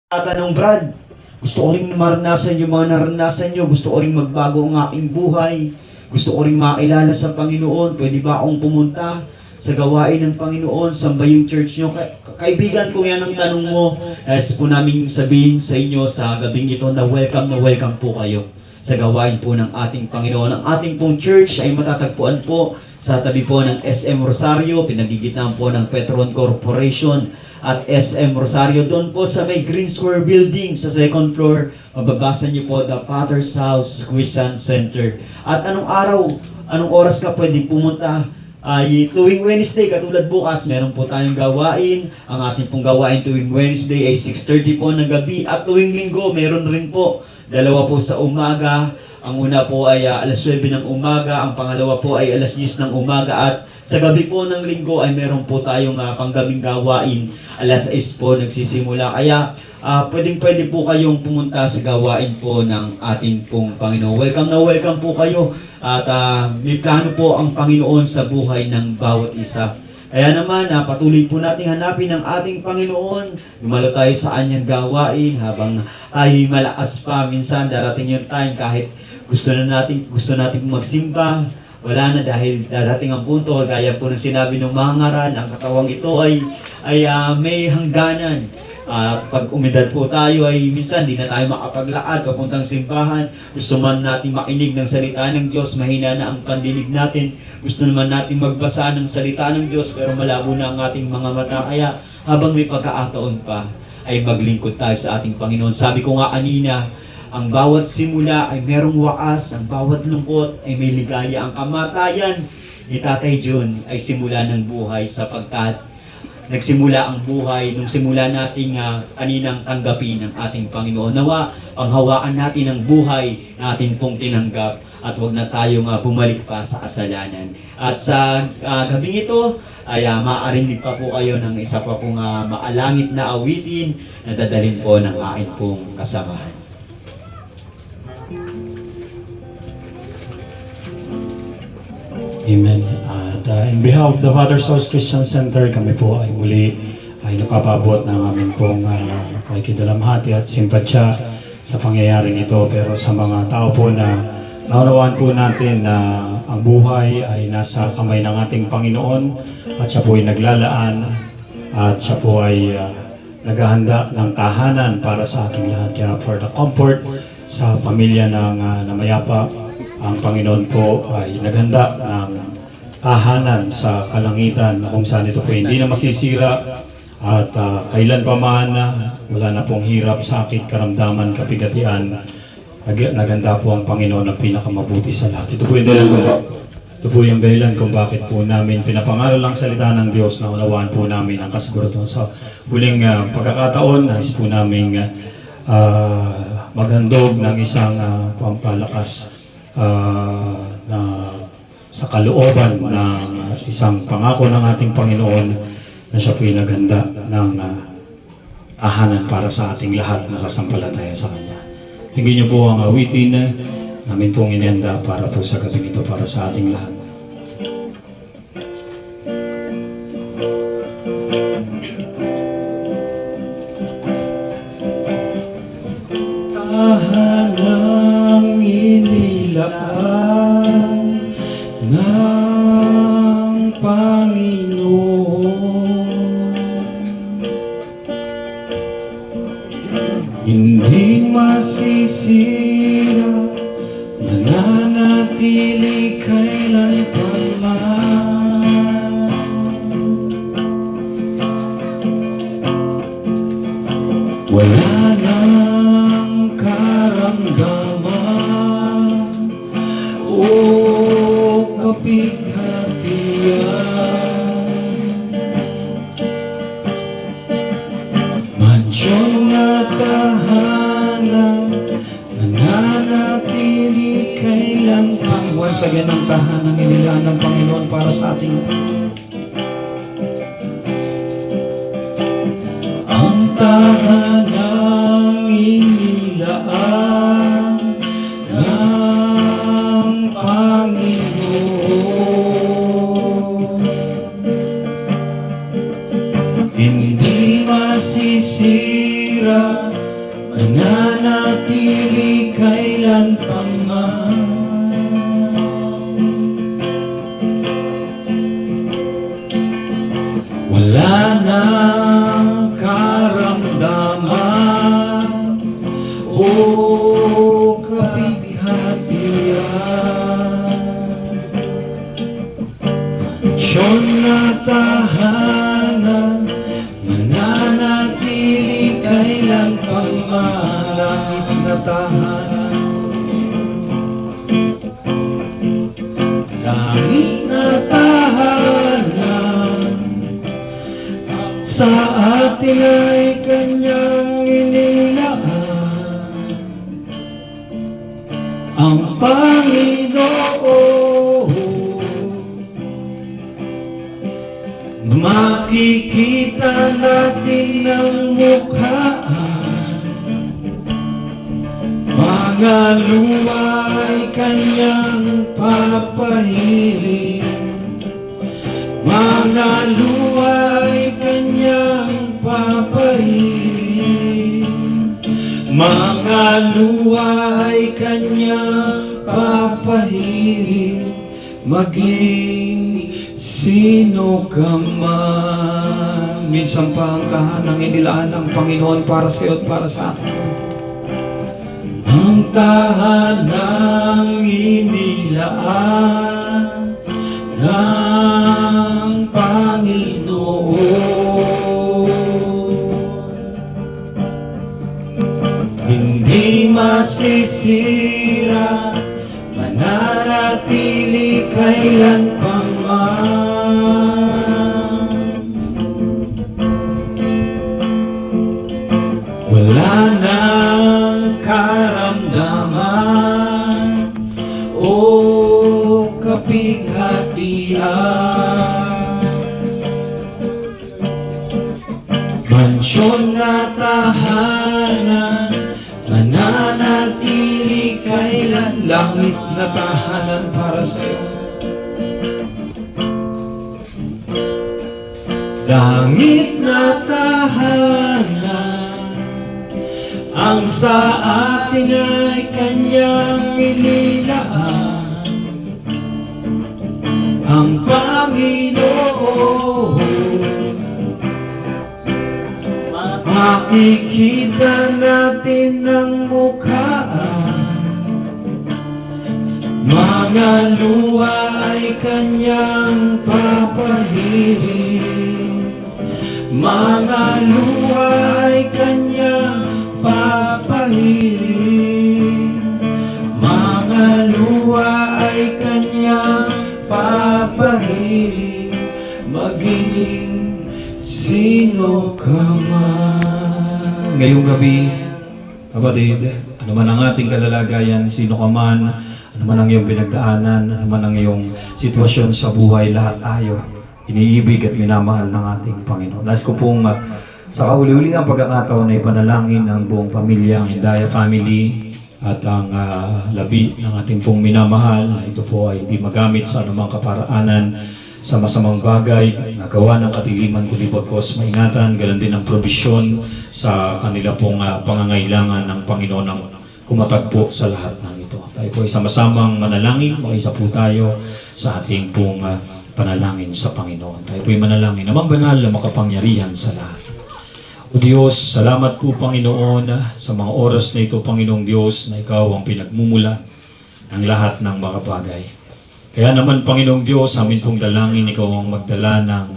Tatanong, Brad, gusto ko rin maranasan yung mga naranasan nyo. Gusto ko rin magbago ang aking buhay. Gusto ko rin makilala sa Panginoon. Pwede ba akong pumunta sa gawain ng Panginoon? Saan ba yung church nyo? Kaibigan, kung yan ang tanong mo, as po namin sabihin sa inyo sa gabing ito na welcome po kayo sa gawain po ng ating Panginoon. Ang ating pong church ay matatagpuan po sa tabi po ng SM Rosario, pinagigitnaan po ng Petron Corporation at SM Rosario. Doon po sa may Green Square Building sa second floor, mababasa niyo po the Father's House Christian Center. At anong oras ka pwede pumunta? Ay tuwing Wednesday, katulad bukas, meron po tayong gawain. Ang ating pong gawain tuwing Wednesday ay 6:30 po ng gabi. At tuwing linggo, meron rin po dalawa po sa umaga. Ang una po ay alas 9 ng umaga, ang pangalawa po ay alas 10 ng umaga, at sa gabi po ng linggo ay meron po tayong panggabing gawain, alas 6 po nagsisimula. Kaya pwede po kayong pumunta sa gawain po ng ating pong Panginoon. Welcome po kayo, at may plano po ang Panginoon sa buhay ng bawat isa. Kaya naman, patuloy po natin hanapin ang ating Panginoon. Dumalo tayo sa anyang gawain habang tayo'y malakas pa. Minsan darating yung time kahit gusto natin magsimba, wala na, dahil darating ang punto, gaya po ng sinabi ng mga ngaral, ang katawang ito ay may hangganan. Pag umidad po tayo ay minsan di na tayo makapaglakad papuntang simbahan. Gusto man natin makinig ng salita ng Diyos, mahina na ang pandinig natin. Gusto naman natin magbasa ng salita ng Diyos, pero malabo na ang ating mga mata. Kaya habang may pagkakataon pa, ay maglingkod tayo sa ating Panginoon. Sabi ko nga kanina, ang bawat simula ay merong wakas, ang bawat lungkot ay may ligaya. Ang kamatayan ni Tatay John ay simula ng buhay, sapagkat nagsimula ang buhay nung simula nating kaninang tanggapin ng ating Panginoon. Nawa, panghawaan natin ang buhay natin pong tinanggap, at huwag na tayong bumalik pa sa kasalanan. At sa gabing ito, ay maarinig pa po kayo ng isa pa pong maalangit na awitin na dadalhin po ng aking pong kasamahan. Amen. At in behalf of the Father's House Christian Center, kami po ay muli ay napapabot ng aming pong pakikidalamhati at simpatsya sa pangyayaring ito. Pero sa mga tao po na naunawaan po natin na ang buhay ay nasa kamay ng ating Panginoon, at siya po ay naglalaan, at siya po ay naghahanda ng tahanan para sa ating lahat. Kaya for the comfort sa pamilya ng namayapa, ang Panginoon po ay naghanda ng tahanan sa kalangitan kung saan ito po hindi na masisira, at kailan pa man wala na pong hirap, sakit, karamdaman, kapigatian. Naghanda po ang Panginoon ng pinakamabuti sa lahat. Ito po yung dahilan kung bakit po namin pinapangaral ang salita ng Diyos, na unawaan po namin ang kasiguraduhan. Sa huling pagkakataon, nais po namin maghandog ng isang pampalakas na sa kalooban ng isang pangako ng ating Panginoon, na siya po'y naghanda ng tahanan para sa ating lahat na sasampalataya sa Kanya. Tingin niyo po ang awitin namin pong inihanda para po sa gabing ito para sa ating lahat. Tahanang inilaan ng Panginoon, hindi masisira, mananatili kailanpaman. Wala nang karamdaman o kapighatian, mansyon na tahanan, mananatili kailanman. Once again, ang tahanan inilaan ng Panginoon para sa ating ang tahanang inilaan ng Panginoon, hindi masisira, mananatili kailan pa man. Wala nang karamdaman o kapighatian, mansyon na tahanan, mananatili kailan pang malangit na tahanan. Langit na tahanan, sa atin ay kanyang inilaan. Ang Panginoon, makikita natin ang mukhaan. Mga luwa'y kanyang papahiling, mga luwa'y kanyang papahiling, mga luwa'y kanyang papahiling, maging sino ka man. Minsan pa ang tahanang inilaan ng Panginoon para sa iyo at para sa akin. Ang tahanang inilaan ng Panginoon, hindi masisira, mananatili kailan pa man. Wala nang karamdaman o kapighatian, mansyon na tahanan, mananatili kailan, langit na tahanan para sa iyo. Langit na tahanan, ang sa atin ay kanyang inilaan. Ang Panginoon, makikita natin ang mukhaan. Mga luha ay kanyang papahiling, mga luha ay kanyang papahiling, mga luha ay kanyang papahiling, maging sino ka man. Ngayong gabi, kapatid, ano man ang ating kalalagayan, sino ka man, ano man ang iyong pinagdaanan, ano man ang iyong sitwasyon sa buhay, lahat tayo iniibig at minamahal ng ating Panginoon. Nais ko pong sa kauli-uli ang pagkakataon ay panalangin ang buong pamilya, ang Hindaya family at ang labi ng ating pong minamahal na ito po ay hindi magamit sa anumang kaparaanan sa masamang bagay, nagawa ng katiliman kundi bagkos maingatan, galan din ang probisyon sa kanila pong pangangailangan ng Panginoon ang kumatagpo sa lahat ng ito. Tayo po ay sama-samang manalangin, mag-isa po tayo sa ating pong panalangin sa Panginoon. Tayo po ay manalangin, namang banal na makapangyarihan sa lahat. O Diyos, salamat po Panginoon sa mga oras na ito, Panginoong Diyos, na Ikaw ang pinagmumulan ng lahat ng mga bagay. Kaya naman, Panginoong Diyos, amin pong dalangin, Ikaw ang magdala ng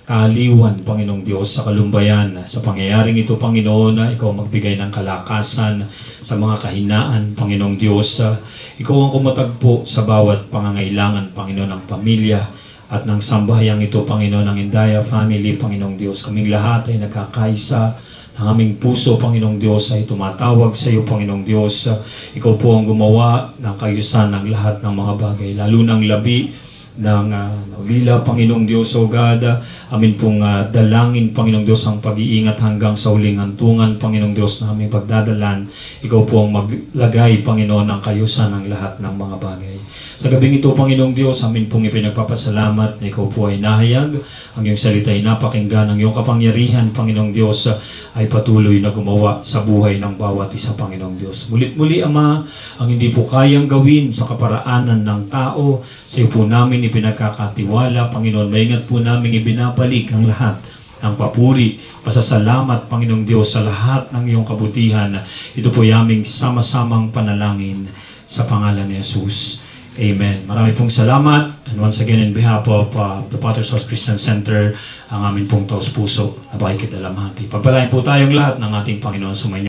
kaaliwan, Panginoong Diyos, sa kalumbayan. Sa pangyayaring ito, Panginoon, na Ikaw magbigay ng kalakasan sa mga kahinaan, Panginoong Diyos. Ikaw ang kumatagpo sa bawat pangangailangan, Panginoon, ng pamilya at ng sambahayang ito, Panginoon, ng Hindaya family, Panginoong Diyos. Kaming lahat ay nagkakaisa, ang aming puso, Panginoong Diyos, ay tumatawag sa iyo, Panginoong Diyos. Ikaw po ang gumawa ng kayusan ng lahat ng mga bagay, lalo ng labi ng Manila, Panginoong Diyos, O God. Amin pong dalangin, Panginoong Diyos, ang pag-iingat hanggang sa huling hantungan, Panginoong Diyos, na aming pagdadalan. Ikaw po ang maglagay, Panginoon, ng kayusan ng lahat ng mga bagay. Sa gabing ito, Panginoong Diyos, amin pong ipinagpapasalamat na ikaw po ay nahayag, ang iyong salita ay napakinggan, ang iyong kapangyarihan, Panginoong Diyos, ay patuloy na gumawa sa buhay ng bawat isa, Panginoong Diyos. Mulit-muli, Ama, ang hindi po kayang gawin sa kaparaanan ng tao, sa iyo po namin ipinagkakatiwala, Panginoon. Maingat po namin ibinabalik ang lahat ng papuri, pasasalamat, Panginoong Diyos, sa lahat ng iyong kabutihan. Ito po aming sama-samang panalangin sa pangalan ni Jesus. Amen. Marami pong salamat. And once again, in behalf of the Potter's House Christian Center, ang amin pong taos puso na pakikidalamhati. Pagpalain po tayong lahat ng ating Panginoon sumainyo.